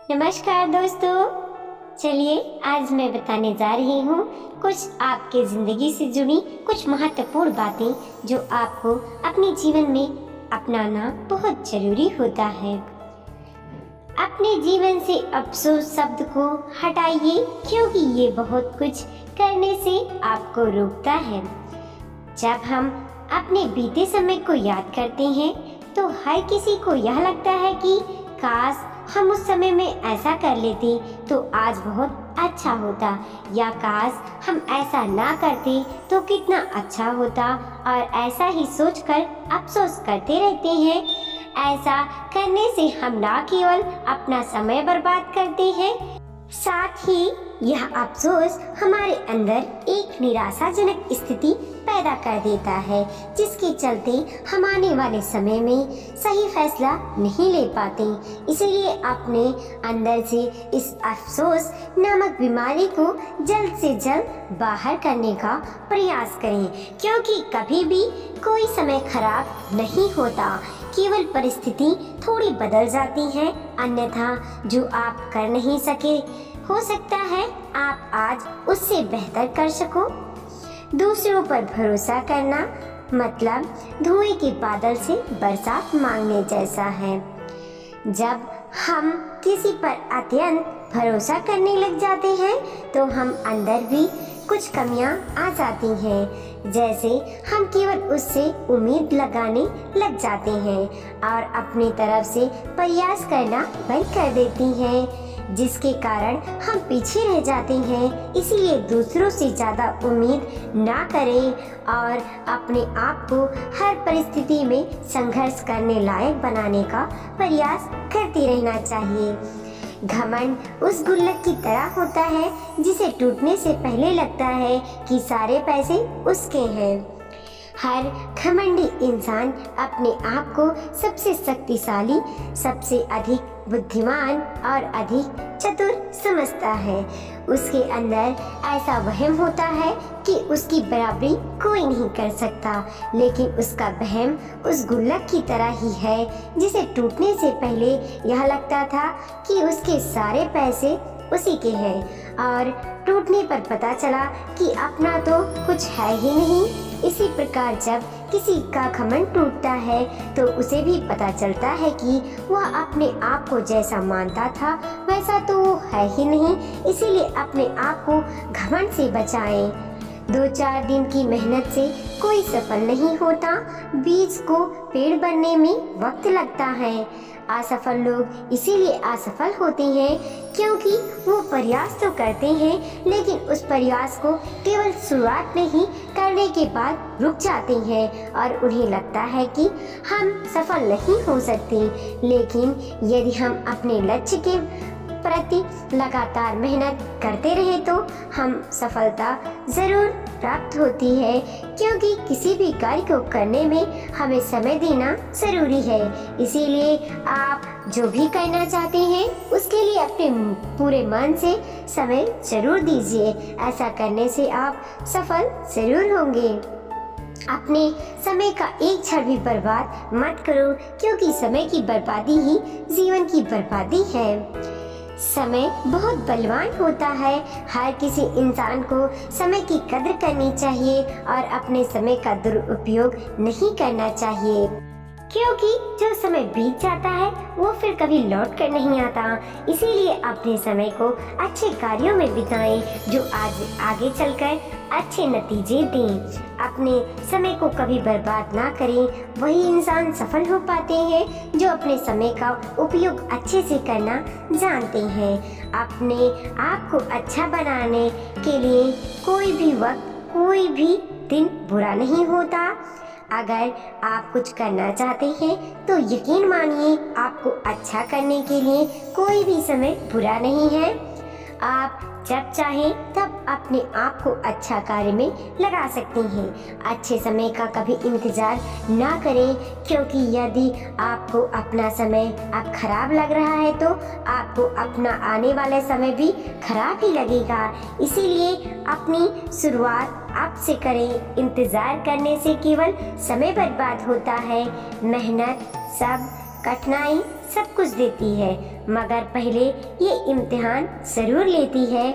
नमस्कार दोस्तों, चलिए आज मैं बताने जा रही हूँ कुछ आपके ज़िंदगी से जुड़ी कुछ महत्वपूर्ण बातें जो आपको अपने जीवन में अपनाना बहुत ज़रूरी होता है। अपने जीवन से अफसोस शब्द को हटाइए, क्योंकि ये बहुत कुछ करने से आपको रोकता है। जब हम अपने बीते समय को याद करते हैं तो हर किसी को यह लगता है कि काश हम उस समय में ऐसा कर लेते तो आज बहुत अच्छा होता, या काश हम ऐसा ना करते तो कितना अच्छा होता, और ऐसा ही सोचकर अफसोस करते रहते हैं। ऐसा करने से हम ना केवल अपना समय बर्बाद करते हैं, साथ ही यह अफसोस हमारे अंदर एक निराशाजनक स्थिति पैदा कर देता है, जिसके चलते हम आने वाले समय में सही फैसला नहीं ले पाते। इसीलिए अपने अंदर से इस अफसोस नामक बीमारी को जल्द से जल्द बाहर करने का प्रयास करें, क्योंकि कभी भी कोई समय खराब नहीं होता, केवल परिस्थिति थोड़ी बदल जाती है। अन्यथा जो आप कर नहीं सके, हो सकता है आप आज उससे बेहतर कर सको। दूसरों पर भरोसा करना मतलब धुएं के बादल से बरसात मांगने जैसा है। जब हम किसी पर अत्यंत भरोसा करने लग जाते हैं तो हम अंदर भी कुछ कमियां आ जाती हैं, जैसे हम केवल उससे उम्मीद लगाने लग जाते हैं और अपनी तरफ से प्रयास करना बंद कर देती हैं, जिसके कारण हम पीछे रह जाते हैं। इसीलिए दूसरों से ज़्यादा उम्मीद ना करें और अपने आप को हर परिस्थिति में संघर्ष करने लायक बनाने का प्रयास करते रहना चाहिए। घमंड उस गुल्लक की तरह होता है जिसे टूटने से पहले लगता है कि सारे पैसे उसके हैं। हर घमंडी इंसान अपने आप को सबसे शक्तिशाली, सबसे अधिक बुद्धिमान और अधिक चतुर समझता है। उसके अंदर ऐसा वहम होता है कि उसकी बराबरी कोई नहीं कर सकता, लेकिन उसका वहम उस गुल्लक की तरह ही है जिसे टूटने से पहले यह लगता था कि उसके सारे पैसे उसी के हैं, और टूटने पर पता चला कि अपना तो कुछ है ही नहीं। इसी प्रकार जब किसी का घमंड टूटता है तो उसे भी पता चलता है कि वह अपने आप को जैसा मानता था वैसा तो वो है ही नहीं। इसीलिए अपने आप को घमंड से बचाएं। 2-4 दिन की मेहनत से कोई सफल नहीं होता। बीज को पेड़ बनने में वक्त लगता है। असफल लोग इसीलिए असफल होते हैं क्योंकि वो प्रयास तो करते हैं, लेकिन उस प्रयास को केवल शुरुआत में ही करने के बाद रुक जाते हैं और उन्हें लगता है कि हम सफल नहीं हो सकते। लेकिन यदि हम अपने लक्ष्य के प्रति लगातार मेहनत करते रहे तो हम सफलता जरूर प्राप्त होती है, क्योंकि किसी भी कार्य को करने में हमें समय देना जरूरी है। इसीलिए आप जो भी करना चाहते हैं उसके लिए अपने पूरे मन से समय जरूर दीजिए। ऐसा करने से आप सफल जरूर होंगे। अपने समय का एक क्षण भी बर्बाद मत करो, क्योंकि समय की बर्बादी ही जीवन की बर्बादी है। समय बहुत बलवान होता है। हर किसी इंसान को समय की कद्र करनी चाहिए और अपने समय का दुरुपयोग नहीं करना चाहिए, क्योंकि जो समय बीत जाता है वो फिर कभी लौट कर नहीं आता। इसीलिए अपने समय को अच्छे कार्यों में बिताएं जो आज आगे चलकर अच्छे नतीजे दें। अपने समय को कभी बर्बाद ना करें। वही इंसान सफल हो पाते हैं जो अपने समय का उपयोग अच्छे से करना जानते हैं। अपने आप को अच्छा बनाने के लिए कोई भी वक्त, कोई भी दिन बुरा नहीं होता। अगर आप कुछ करना चाहते हैं तो यकीन मानिए आपको अच्छा करने के लिए कोई भी समय बुरा नहीं है। आप जब चाहें तब अपने आप को अच्छा कार्य में लगा सकते हैं। अच्छे समय का कभी इंतजार ना करें, क्योंकि यदि आपको अपना समय अब खराब लग रहा है तो आपको अपना आने वाला समय भी खराब ही लगेगा। इसीलिए अपनी शुरुआत अब से करें। इंतजार करने से केवल समय बर्बाद होता है। मेहनत सब कठिनाई सब कुछ देती है, मगर पहले ये इम्तिहान जरूर लेती है।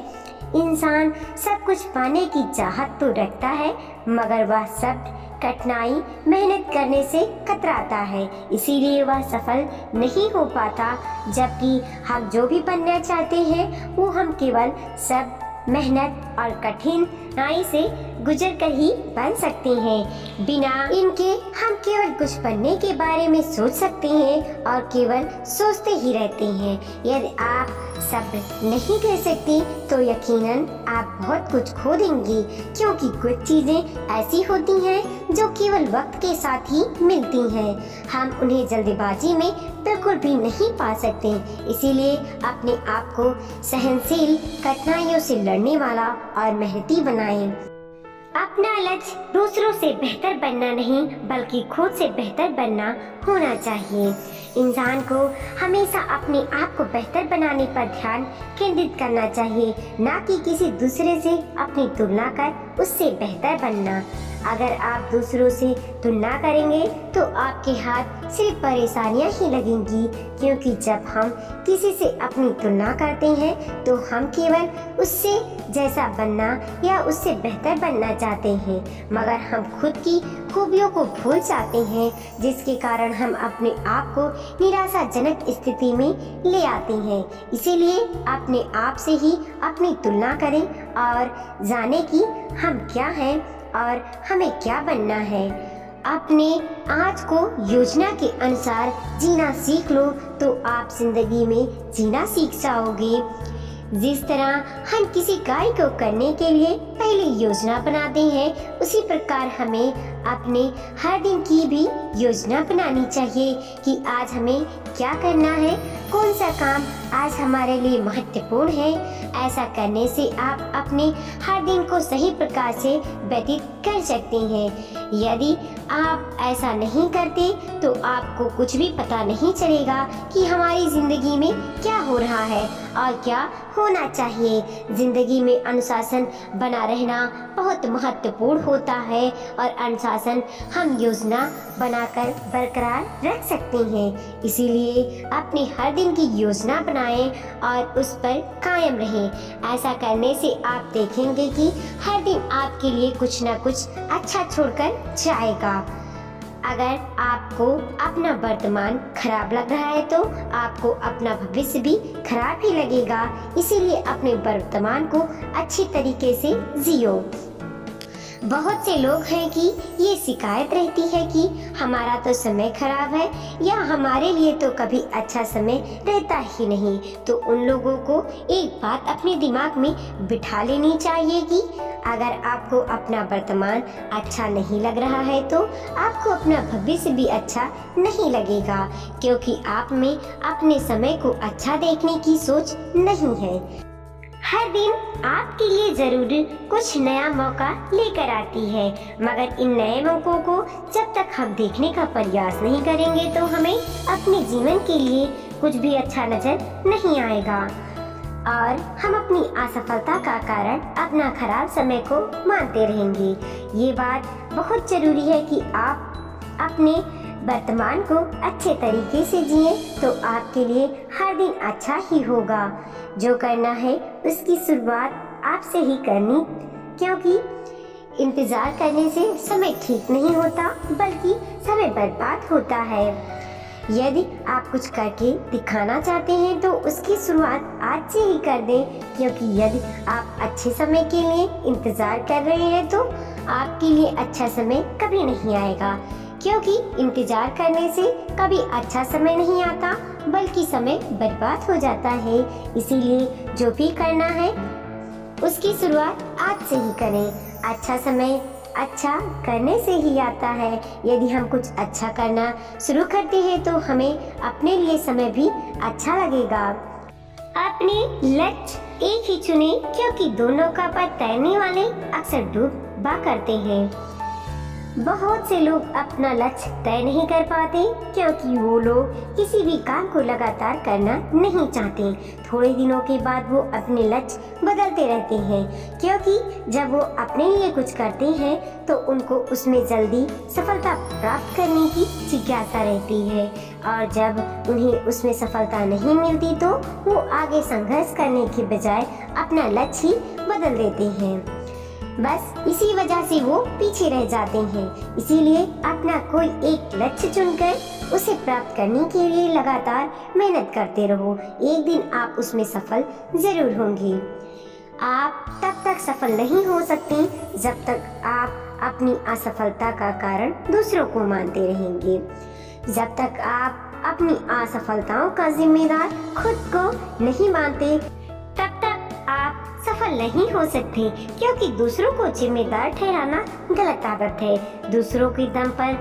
इंसान सब कुछ पाने की चाहत तो रखता है, मगर वह सब कठिनाई मेहनत करने से कतराता है, इसीलिए वह सफल नहीं हो पाता। जबकि हम जो भी बनना चाहते हैं वो हम केवल सब मेहनत और कठिनाई से गुजर कर ही बन सकते हैं। बिना इनके हम केवल कुछ बनने के बारे में सोच सकते हैं और केवल सोचते ही रहते हैं। यदि आप सब्र नहीं कर सकते तो यकीनन आप बहुत कुछ खो देंगे, क्योंकि कुछ चीजें ऐसी होती हैं जो केवल वक्त के साथ ही मिलती हैं। हम उन्हें जल्दबाजी में बिल्कुल भी नहीं पा सकते, इसीलिए अपने आप को सहनशील, कठिनाइयों से लड़ने वाला और मेहनती बनाएं। अपना लक्ष्य दूसरों से बेहतर बनना नहीं बल्कि खुद से बेहतर बनना होना चाहिए। इंसान को हमेशा अपने आप को बेहतर बनाने पर ध्यान केंद्रित करना चाहिए, ना कि किसी दूसरे से अपनी तुलना कर उससे बेहतर बनना। अगर आप दूसरों से तुलना करेंगे तो आपके हाथ सिर्फ परेशानियां ही लगेंगी, क्योंकि जब हम किसी से अपनी तुलना करते हैं तो हम केवल उससे जैसा बनना या उससे बेहतर बनना चाहते हैं, मगर हम खुद की खूबियों को भूल जाते हैं, जिसके कारण हम अपने आप को निराशाजनक स्थिति में ले आते हैं। इसीलिए अपने आप से ही अपनी तुलना करें और जाने कि हम क्या हैं और हमें क्या बनना है। अपने आज को योजना के अनुसार जीना सीख लो तो आप जिंदगी में जीना सीख जाओगे। जिस तरह हम किसी कार्य को करने के लिए पहले योजना बनाते हैं, उसी प्रकार हमें अपने हर दिन की भी योजना बनानी चाहिए कि आज हमें क्या करना है, कौन सा काम आज हमारे लिए महत्वपूर्ण है। ऐसा करने से आप अपने हर दिन को सही प्रकार से व्यतीत कर सकते हैं। यदि आप ऐसा नहीं करते तो आपको कुछ भी पता नहीं चलेगा कि हमारी जिंदगी में क्या हो रहा है और क्या होना चाहिए। जिंदगी में अनुशासन बना रहना बहुत महत्वपूर्ण होता है और अनुशासन हम योजना बनाकर बरकरार रख सकते हैं। इसीलिए अपने हर दिन की योजना बनाएं और उस पर कायम रहें। ऐसा करने से आप देखेंगे कि हर दिन आपके लिए कुछ न कुछ अच्छा छोड़कर जाएगा। अगर आपको अपना वर्तमान खराब लग रहा है तो आपको अपना भविष्य भी खराब ही लगेगा। इसीलिए अपने वर्तमान को अच्छी तरीके से जियो। बहुत से लोग हैं कि ये शिकायत रहती है कि हमारा तो समय खराब है या हमारे लिए तो कभी अच्छा समय रहता ही नहीं। तो उन लोगों को एक बात अपने दिमाग में बिठा लेनी चाहिए कि अगर आपको अपना वर्तमान अच्छा नहीं लग रहा है तो आपको अपना भविष्य भी अच्छा नहीं लगेगा, क्योंकि आप में अपने समय को अच्छा देखने की सोच नहीं है। हर दिन आपके लिए जरूर कुछ नया मौका लेकर आती है, मगर इन नए मौकों को जब तक हम देखने का प्रयास नहीं करेंगे तो हमें अपने जीवन के लिए कुछ भी अच्छा नजर नहीं आएगा और हम अपनी असफलता का कारण अपना खराब समय को मानते रहेंगे। ये बात बहुत जरूरी है कि आप अपने वर्तमान को अच्छे तरीके से जिए तो आपके लिए हर दिन अच्छा ही होगा। जो करना है उसकी शुरुआत आपसे ही करनी, क्योंकि इंतजार करने से समय ठीक नहीं होता बल्कि समय बर्बाद होता है। यदि आप कुछ करके दिखाना चाहते हैं तो उसकी शुरुआत आज से ही कर दें, क्योंकि यदि आप अच्छे समय के लिए इंतजार कर रहे हैं तो आपके लिए अच्छा समय कभी नहीं आएगा, क्योंकि इंतजार करने से कभी अच्छा समय नहीं आता बल्कि समय बर्बाद हो जाता है। इसीलिए जो भी करना है उसकी शुरुआत आज से ही करें। अच्छा समय अच्छा करने से ही आता है। यदि हम कुछ अच्छा करना शुरू करते हैं तो हमें अपने लिए समय भी अच्छा लगेगा। अपने लक्ष्य एक ही चुने, क्योंकि दोनों का पर तैरने वाले अक्सर डूबा करते हैं। बहुत से लोग अपना लक्ष्य तय नहीं कर पाते क्योंकि वो लोग किसी भी काम को लगातार करना नहीं चाहते। थोड़े दिनों के बाद वो अपने लक्ष्य बदलते रहते हैं क्योंकि जब वो अपने लिए कुछ करते हैं तो उनको उसमें जल्दी सफलता प्राप्त करने की जिज्ञासा रहती है, और जब उन्हें उसमें सफलता नहीं मिलती तो वो आगे संघर्ष करने के बजाय अपना लक्ष्य ही बदल देते हैं। बस इसी वजह से वो पीछे रह जाते हैं। इसीलिए अपना कोई एक लक्ष्य चुनकर उसे प्राप्त करने के लिए लगातार मेहनत करते रहो। एक दिन आप उसमें सफल जरूर होंगे। आप तब तक सफल नहीं हो सकते जब तक आप अपनी असफलता का कारण दूसरों को मानते रहेंगे। जब तक आप अपनी असफलताओं का जिम्मेदार खुद को नहीं मानते तब तक आप सफल नहीं हो सकते, क्योंकि दूसरों को जिम्मेदार ठहराना गलत आदत है। दूसरों के दम पर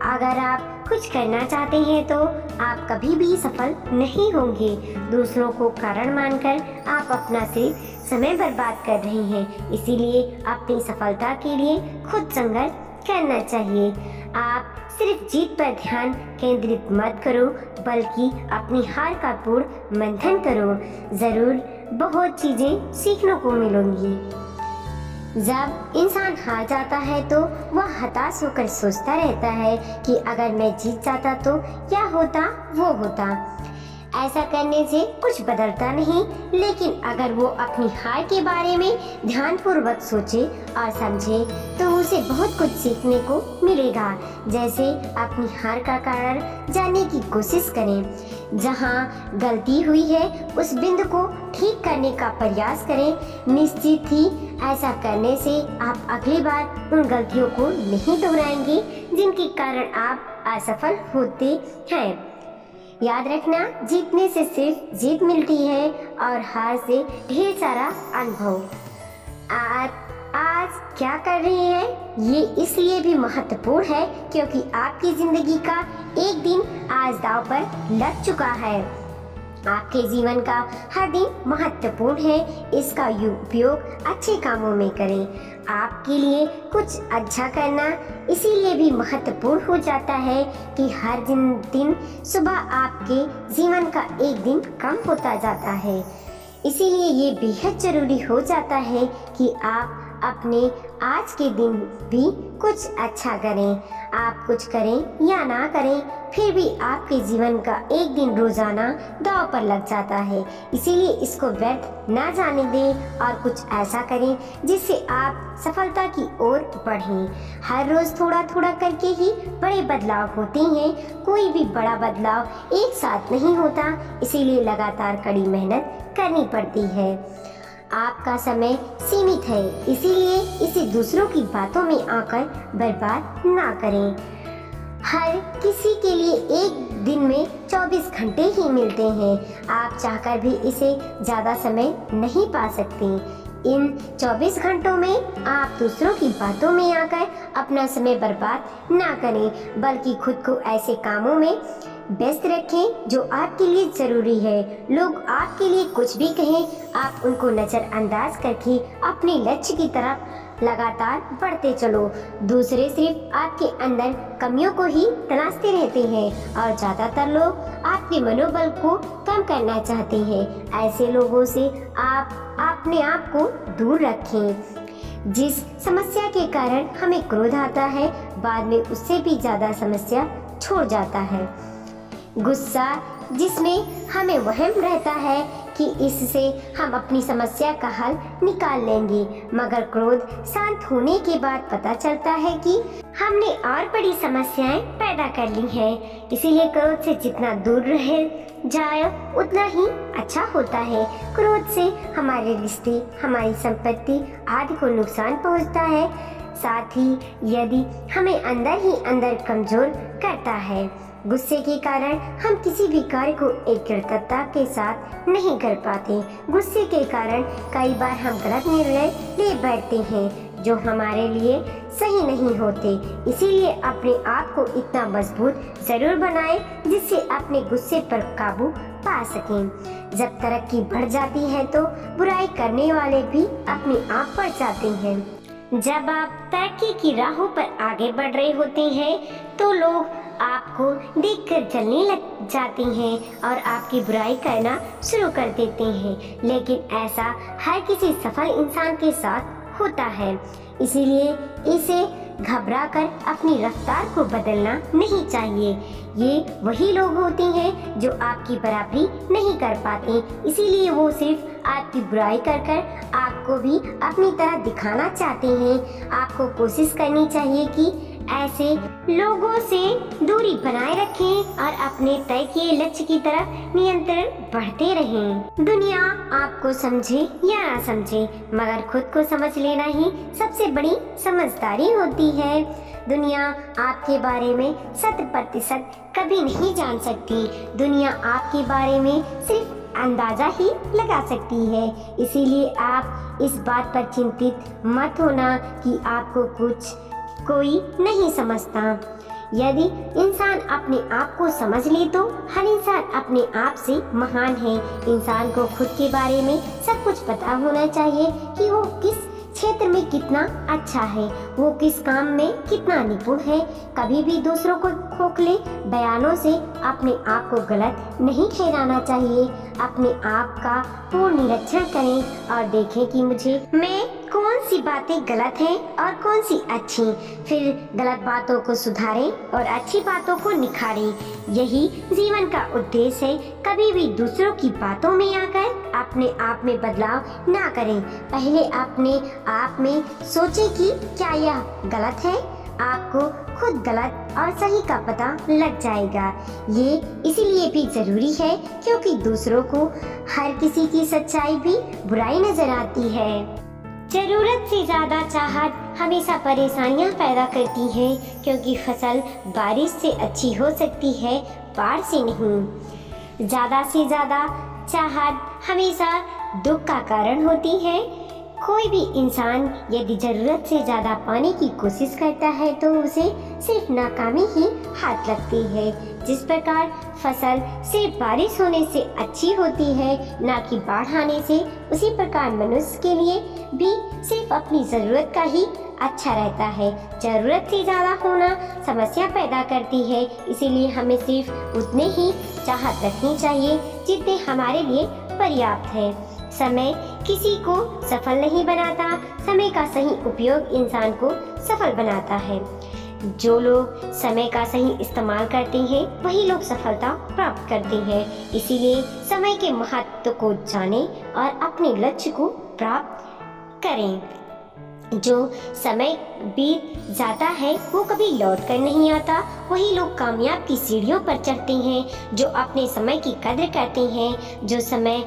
अगर आप कुछ करना चाहते हैं तो आप कभी भी सफल नहीं होंगे। दूसरों को कारण मानकर आप अपना सिर्फ समय बर्बाद कर रहे हैं। इसीलिए अपनी सफलता के लिए खुद संघर्ष करना चाहिए। आप सिर्फ जीत पर ध्यान केंद्रित मत करो, बल्कि अपनी हार का पूर्ण मंथन करो। जरूर बहुत चीजें सीखने को मिलेंगी। जब इंसान हार जाता है तो वह हताश होकर सोचता रहता है कि अगर मैं जीत जाता तो क्या होता, वो होता। ऐसा करने से कुछ बदलता नहीं, लेकिन अगर वो अपनी हार के बारे में ध्यानपूर्वक सोचे और समझे तो उसे बहुत कुछ सीखने को मिलेगा। जैसे अपनी हार का कारण जानने की कोशिश करें, जहाँ गलती हुई है उस बिंदु को ठीक करने का प्रयास करें। निश्चित ही ऐसा करने से आप अगली बार उन गलतियों को नहीं दोहराएंगे जिनके कारण आप असफल होते हैं। याद रखना, जीतने से सिर्फ जीत मिलती है और हार से ढेर सारा अनुभव। आज क्या कर रहे हैं ये इसलिए भी महत्वपूर्ण है क्योंकि आपकी जिंदगी का एक दिन आज दांव पर लग चुका है। आपके जीवन का हर दिन महत्वपूर्ण है। इसका उपयोग अच्छे कामों में करें। आपके लिए कुछ अच्छा करना इसीलिए भी महत्वपूर्ण हो जाता है कि हर दिन सुबह आपके जीवन का एक दिन कम होता जाता है। इसीलिए ये बेहद जरूरी हो जाता है कि आप अपने आज के दिन भी कुछ अच्छा करें। आप कुछ करें या ना करें, फिर भी आपके जीवन का एक दिन रोजाना दांव पर लग जाता है। इसीलिए इसको व्यर्थ ना जाने दें और कुछ ऐसा करें जिससे आप सफलता की ओर बढ़ें। हर रोज थोड़ा थोड़ा करके ही बड़े बदलाव होते हैं। कोई भी बड़ा बदलाव एक साथ नहीं होता, इसीलिए लगातार कड़ी मेहनत करनी पड़ती है। आपका समय सीमित है, इसीलिए इसे दूसरों की बातों में आकर बर्बाद ना करें। हर किसी के लिए एक दिन में 24 घंटे ही मिलते हैं। आप चाहकर भी इसे ज्यादा समय नहीं पा सकते। इन 24 घंटों में आप दूसरों की बातों में आकर अपना समय बर्बाद ना करें, बल्कि खुद को ऐसे कामों में व्यस्त रखें जो आपके लिए जरूरी है। लोग आपके लिए कुछ भी कहें, आप उनको नजरअंदाज करके अपने लक्ष्य की तरफ लगातार बढ़ते चलो। दूसरे सिर्फ आपके अंदर कमियों को ही तलाशते रहते हैं और ज्यादातर लोग आपके मनोबल को कम करना चाहते हैं। ऐसे लोगों से आप अपने आप को दूर रखें। जिस समस्या के कारण हमें क्रोध आता है, बाद में उससे भी ज्यादा समस्या छोड़ जाता है। गुस्सा, जिसमें हमें वहम रहता है कि इससे हम अपनी समस्या का हल निकाल लेंगे, मगर क्रोध शांत होने के बाद पता चलता है कि हमने और बड़ी समस्याएं पैदा कर ली हैं। इसीलिए क्रोध से जितना दूर रहे जाए उतना ही अच्छा होता है। क्रोध से हमारे रिश्ते, हमारी संपत्ति आदि को नुकसान पहुंचता है। साथ ही यदि हमें अंदर ही अंदर कमजोर करता है। गुस्से के कारण हम किसी भी कार्य को एकाग्रता के साथ नहीं कर पाते। गुस्से के कारण कई बार हम गलत निर्णय ले बैठते हैं जो हमारे लिए सही नहीं होते। इसीलिए अपने आप को इतना मजबूत जरूर बनाएं जिससे अपने गुस्से पर काबू पा सकें। जब तरक्की बढ़ जाती है तो बुराई करने वाले भी अपने आप बढ़ जाते हैं। जब आप तरक्की की राहों पर आगे बढ़ रहे होते हैं तो लोग आपको देखकर जलने लग जाते हैं और आपकी बुराई करना शुरू कर देते हैं, लेकिन ऐसा हर किसी सफल इंसान के साथ होता है। इसीलिए इसे घबराकर अपनी रफ्तार को बदलना नहीं चाहिए। ये वही लोग होते हैं जो आपकी बराबरी नहीं कर पाते, इसीलिए वो सिर्फ आपकी बुराई कर कर आपको भी अपनी तरह दिखाना चाहते हैं। आपको कोशिश करनी चाहिए कि ऐसे लोगों से दूरी बनाए रखें और अपने तय किए लक्ष्य की तरफ निरंतर बढ़ते रहें। दुनिया आपको समझे या ना समझे, मगर खुद को समझ लेना ही सबसे बड़ी समझदारी होती है। दुनिया आपके बारे में 100% कभी नहीं जान सकती। दुनिया आपके बारे में सिर्फ अंदाजा ही लगा सकती है। इसीलिए आप इस बात पर चिंतित मत होना कि आपको कोई नहीं समझता। यदि इंसान अपने आप को समझ ले तो हर इंसान अपने आप से महान है। इंसान को खुद के बारे में सब कुछ पता होना चाहिए कि वो किस क्षेत्र में कितना अच्छा है, वो किस काम में कितना निपुण है। कभी भी दूसरों को खोखले बयानों से अपने आप को गलत नहीं ठहराना चाहिए। अपने आप का पूर्ण निरीक्षण करें और देखें कि मैं कौन सी बातें गलत हैं और कौन सी अच्छी। फिर गलत बातों को सुधारें और अच्छी बातों को निखारें। यही जीवन का उद्देश्य है। कभी भी दूसरों की बातों में आकर अपने आप में बदलाव ना करें। पहले अपने आप में सोचें कि क्या यह गलत है। आपको खुद गलत और सही का पता लग जाएगा। ये इसीलिए भी जरूरी है क्योंकि दूसरों को हर किसी की सच्चाई भी बुराई नजर आती है। जरूरत से ज्यादा चाहत हमेशा परेशानियां पैदा करती है, क्योंकि फसल बारिश से अच्छी हो सकती है, बाढ़ से नहीं। ज्यादा से ज्यादा चाहत हमेशा दुख का कारण होती है। कोई भी इंसान यदि जरूरत से ज्यादा पाने की कोशिश करता है तो उसे सिर्फ नाकामी ही हाथ लगती है। जिस प्रकार फसल सिर्फ बारिश होने से अच्छी होती है, ना कि बाढ़ आने से, उसी प्रकार मनुष्य के लिए भी सिर्फ अपनी जरूरत का ही अच्छा रहता है। जरूरत से ज्यादा होना समस्या पैदा करती है। इसीलिए हमें सिर्फ उतने ही चाहत रखनी चाहिए जितने हमारे लिए पर्याप्त है। समय किसी को सफल नहीं बनाता, समय का सही उपयोग इंसान को सफल बनाता है। जो लोग समय का सही इस्तेमाल करते हैं वही लोग सफलता प्राप्त करते हैं। इसीलिए समय के महत्व को जानें और अपने लक्ष्य को प्राप्त करें। जो समय बीत जाता है वो कभी लौट कर नहीं आता। वही लोग कामयाब की सीढ़ियों पर चढ़ते हैं जो अपने समय की कद्र करते हैं। जो समय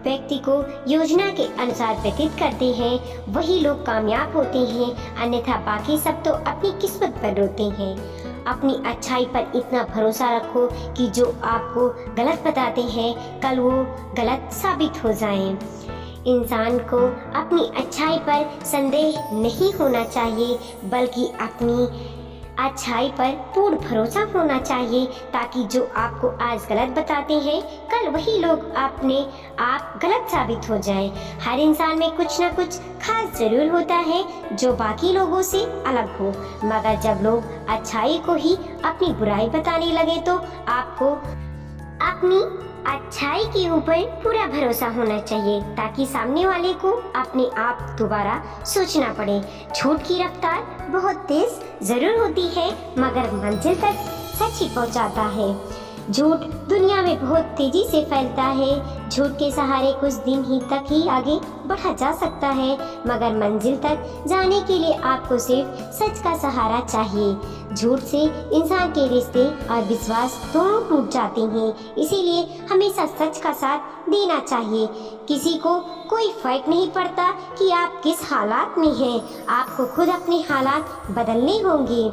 व्यक्ति को योजना के अनुसार व्यतीत करते हैं वही लोग कामयाब होते हैं, अन्यथा बाकी सब तो अपनी किस्मत पर रोते हैं। अपनी अच्छाई पर इतना भरोसा रखो कि जो आपको गलत बताते हैं कल वो गलत साबित हो जाएं। इंसान को अपनी अच्छाई पर संदेह नहीं होना चाहिए, बल्कि अपनी अच्छाई पर पूर्ण भरोसा होना चाहिए, ताकि जो आपको आज गलत बताते हैं कल वही लोग अपने आप गलत साबित हो जाएं। हर इंसान में कुछ न कुछ खास जरूर होता है जो बाकी लोगों से अलग हो, मगर जब लोग अच्छाई को ही अपनी बुराई बताने लगे तो आपको अपनी अच्छाई के ऊपर पूरा भरोसा होना चाहिए, ताकि सामने वाले को अपने आप दोबारा सोचना पड़े। झूठ की रफ्तार बहुत तेज जरूर होती है, मगर मंजिल तक सच ही पहुंचाता है। झूठ दुनिया में बहुत तेजी से फैलता है। झूठ के सहारे कुछ दिन ही तक ही आगे बढ़ा जा सकता है, मगर मंजिल तक जाने के लिए आपको सिर्फ सच का सहारा चाहिए। झूठ से इंसान के रिश्ते और विश्वास दोनों टूट जाते हैं। इसीलिए हमेशा सच का साथ देना चाहिए। किसी को कोई फर्क नहीं पड़ता कि आप किस हालात में हैं, आपको खुद अपने हालात बदलने होंगे।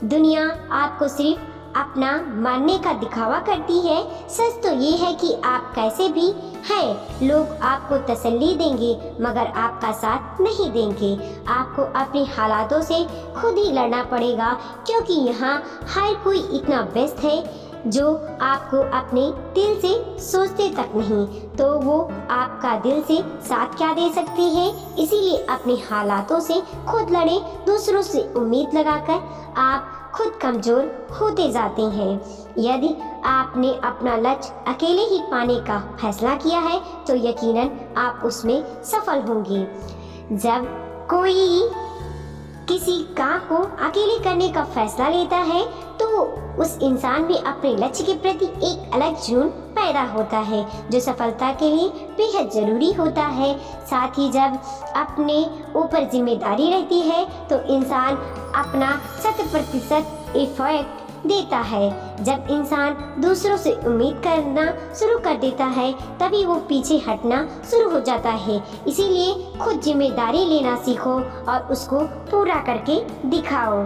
दुनिया आपको सिर्फ अपना मानने का दिखावा करती है। सच तो ये है कि आप कैसे भी हैं, लोग आपको तसल्ली देंगे मगर आपका साथ नहीं देंगे। आपको अपने हालातों से खुद ही लड़ना पड़ेगा, क्योंकि यहाँ हर कोई इतना व्यस्त है जो आपको अपने दिल से सोचते तक नहीं, तो वो आपका दिल से साथ क्या दे सकती है। इसीलिए अपने हालातों से खुद लड़ें। दूसरों से उम्मीद लगाकर आप खुद कमजोर होते जाते हैं। यदि आपने अपना लक्ष्य अकेले ही पाने का फैसला किया है तो यकीनन आप उसमें सफल होंगे। जब कोई किसी काम को अकेले करने का फैसला लेता है तो उस इंसान में अपने लक्ष्य के प्रति एक अलग जुनून पैदा होता है, जो सफलता के लिए बेहद जरूरी होता है। साथ ही जब अपने ऊपर जिम्मेदारी रहती है तो इंसान अपना 100% एफर्ट देता है। जब इंसान दूसरों से उम्मीद करना शुरू कर देता है तभी वो पीछे हटना शुरू हो जाता है। इसीलिए खुद जिम्मेदारी लेना सीखो और उसको पूरा करके दिखाओ।